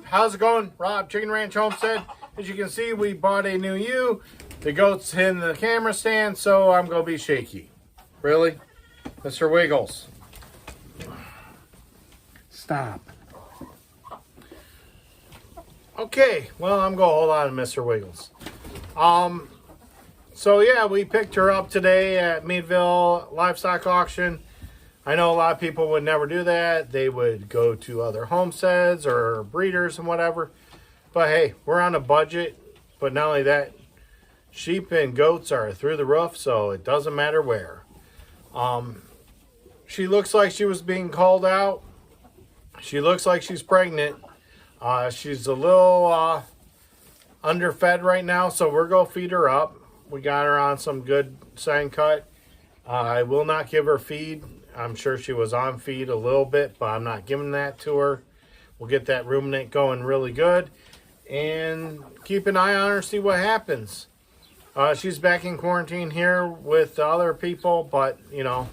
how's it going? Rob, Chicken Ranch Homestead. As you can see, we bought a new ewe. The goat's in the camera stand, so I'm going to be shaky. Really? Mr. Wiggles. Stop. Okay, well, I'm going to hold on to Mr. Wiggles. So yeah, we picked her up today at Meadville Livestock Auction. I know a lot of people would never do that. They would go to other homesteads or breeders and whatever. But hey, we're on a budget. But not only that, sheep and goats are through the roof, so it doesn't matter where. She looks like she was being called out. She looks like she's pregnant. She's a little underfed right now, so we're going to feed her up. We got her on some good sign cut. I will not give her feed. I'm sure she was on feed a little bit, but I'm not giving that to her. We'll get that ruminant going really good and keep an eye on her, see what happens. She's back in quarantine here with the other people, but you know,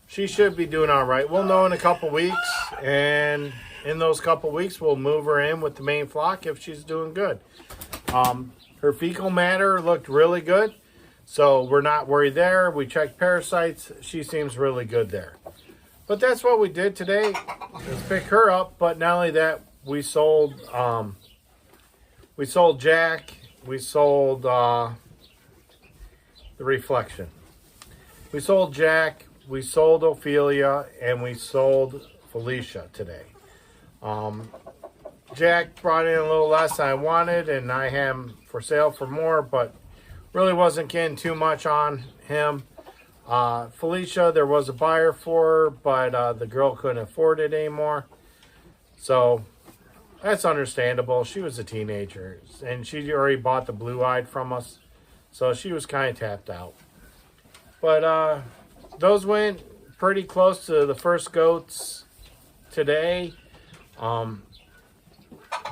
she should be doing all right. We'll know in a couple weeks, and in those couple weeks, we'll move her in with the main flock if she's doing good. Her fecal matter looked really good, so we're not worried there. We checked parasites. She seems really good there. But that's what we did today, is pick her up. But not only that, we sold Jack, we sold the Reflection. We sold Jack, we sold Ophelia, and we sold Felicia today. Jack brought in a little less than I wanted, and I had him for sale for more, but really wasn't getting too much on him. Felicia, there was a buyer for her, but the girl couldn't afford it anymore. So that's understandable. She was a teenager, and she already bought the blue-eyed from us, so she was kind of tapped out. But those went pretty close to the first goats today.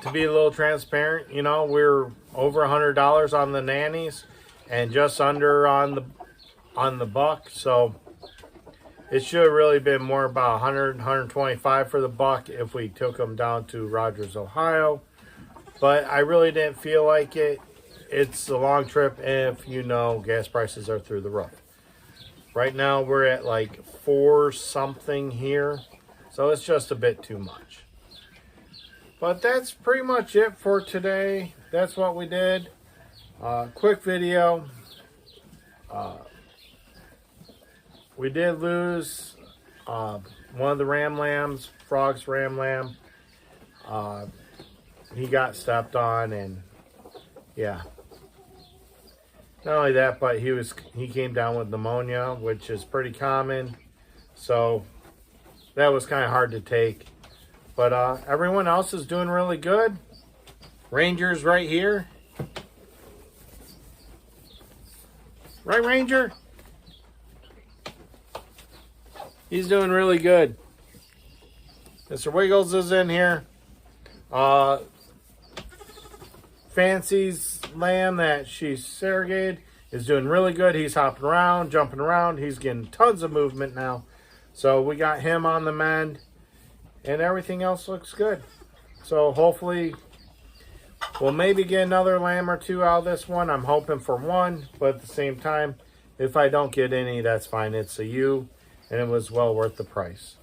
To be a little transparent, you know, we're over $100 on the nannies and just under on the buck, so it should have really been more about 100, 125 for the buck if we took them down to Rogers, Ohio. But I really didn't feel like it. It's a long trip, and if you know, gas prices are through the roof. Right now we're at like 4 something here, so it's just a bit too much. But that's pretty much it for today. That's what we did. Quick video. We did lose one of the ram lambs, Frog's ram lamb. He got stepped on, and yeah. Not only that, but he came down with pneumonia, which is pretty common. So that was kind of hard to take. But everyone else is doing really good. Ranger's right here. Right, Ranger? He's doing really good. Mr. Wiggles is in here. Fancy's lamb that she surrogated is doing really good. He's hopping around, jumping around. He's getting tons of movement now. So we got him on the mend. And everything else looks good. So hopefully we'll maybe get another lamb or 2 out of this one. I'm hoping for 1, but at the same time, if I don't get any, that's fine. It's a ewe, and it was well worth the price.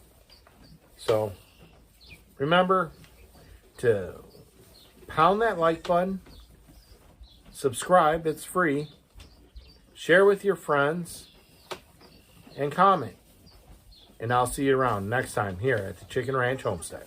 So remember to pound that like button, subscribe, it's free, share with your friends, and comment. And I'll see you around next time here at the Chicken Ranch Homestead.